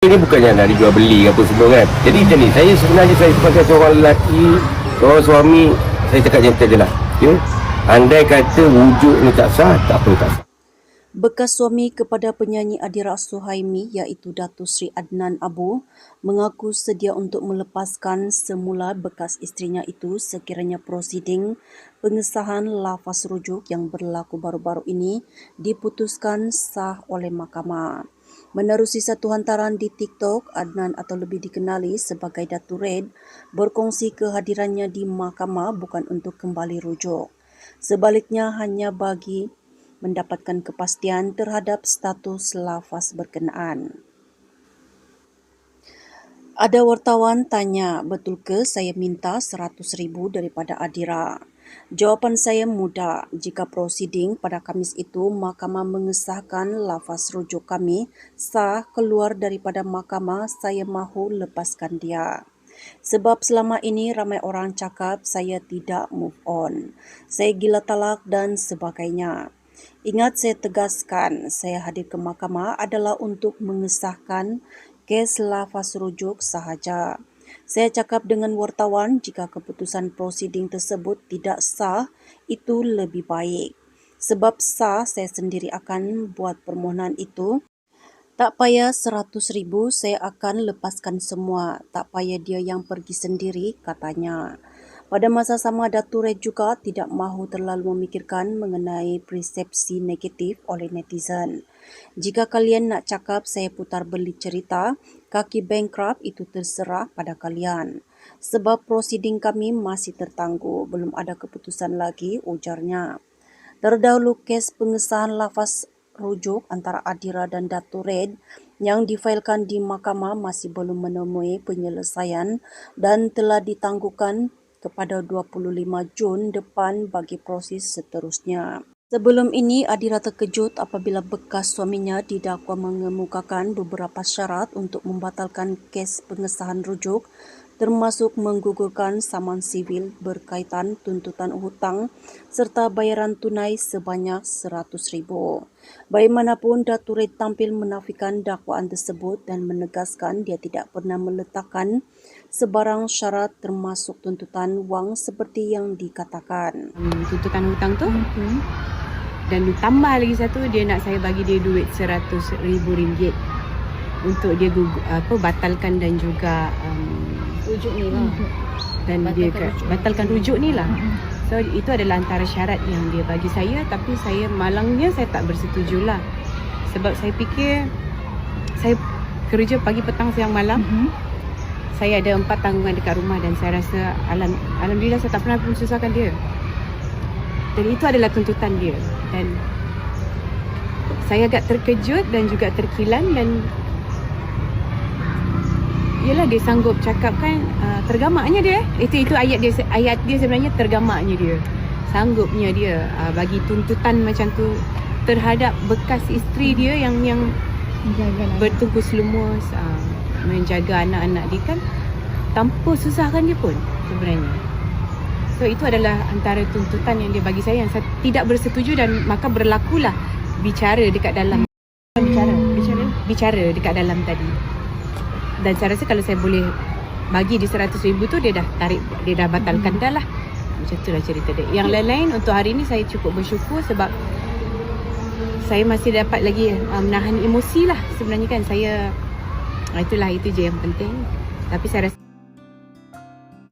Ini bukannya nak dijual beli apa semua kan. Jadi macam ni, saya sebenarnya saya sebagai seorang lelaki, seorang suami, saya cakap macam je lah. Okay? Andai kata wujud ni tak sah, tak apa tak sah. Bekas suami kepada penyanyi Adira Suhaimi iaitu Datuk Seri Adnan Abu mengaku sedia untuk melepaskan semula bekas isterinya itu sekiranya prosiding pengesahan lafaz rujuk yang berlaku baru-baru ini diputuskan sah oleh mahkamah. Menerusi satu hantaran di TikTok, Adnan atau lebih dikenali sebagai Datuk Red berkongsi kehadirannya di mahkamah bukan untuk kembali rujuk. Sebaliknya hanya bagi mendapatkan kepastian terhadap status lafaz berkenaan. Ada wartawan tanya, betul ke saya minta 100,000 daripada Adira? Jawapan saya mudah, jika prosiding pada Khamis itu mahkamah mengesahkan lafaz rujuk kami sah keluar daripada mahkamah, saya mahu lepaskan dia. Sebab selama ini ramai orang cakap saya tidak move on, saya gila talak dan sebagainya. Ingat saya tegaskan, saya hadir ke mahkamah adalah untuk mengesahkan kes lafaz rujuk sahaja. Saya cakap dengan wartawan jika keputusan prosiding tersebut tidak sah, itu lebih baik. Sebab sah, saya sendiri akan buat permohonan itu. Tak payah 100,000, saya akan lepaskan semua. Tak payah dia yang pergi sendiri, katanya. Pada masa sama, Datuk Red juga tidak mahu terlalu memikirkan mengenai persepsi negatif oleh netizen. Jika kalian nak cakap saya putar balik cerita, kaki bankrupt itu terserah pada kalian. Sebab prosiding kami masih tertangguh, belum ada keputusan lagi, ujarnya. Terdahulu kes pengesahan lafaz rujuk antara Adira dan Datuk Red yang difailkan di mahkamah masih belum menemui penyelesaian dan telah ditangguhkan kepada 25 Jun depan bagi proses seterusnya. Sebelum ini, Adira terkejut apabila bekas suaminya didakwa mengemukakan beberapa syarat untuk membatalkan kes pengesahan rujuk, termasuk menggugurkan saman sivil berkaitan tuntutan hutang serta bayaran tunai sebanyak 100,000. Bagaimanapun, Datuk Red tampil menafikan dakwaan tersebut dan menegaskan dia tidak pernah meletakkan sebarang syarat termasuk tuntutan wang seperti yang dikatakan. Tuntutan hutang tu. Dan tambah lagi satu, dia nak saya bagi dia duit RM100,000 untuk dia batalkan dan juga rujuk ni lah. Dan batalkan rujuk ni lah. So itu adalah antara syarat yang dia bagi saya, tapi saya malangnya saya tak bersetujulah. Sebab saya fikir saya kerja pagi, petang, siang, malam. Saya ada 4 tanggungan dekat rumah dan saya rasa alhamdulillah saya tak pernah susahkan dia. Dan itu adalah tuntutan dia. Dan saya agak terkejut dan juga terkilan dan yelah dia sanggup cakap kan tergamaknya dia. Itu ayat dia sebenarnya tergamaknya dia. Sanggupnya dia bagi tuntutan macam tu terhadap bekas isteri dia yang bertungkus lumus, menjaga anak-anak dia kan tanpa susahkan dia pun sebenarnya. So itu adalah antara tuntutan yang dia bagi saya yang saya tidak bersetuju dan maka berlakulah bicara dekat dalam bicara dekat dalam tadi. Dan saya rasa kalau saya boleh bagi di 100,000 tu dia dah tarik, dia dah batalkan dah lah. Macam itulah cerita dia. Yang lain-lain untuk hari ni saya cukup bersyukur sebab saya masih dapat lagi menahan emosi lah sebenarnya kan. Saya itu je yang penting. Tapi saya rasa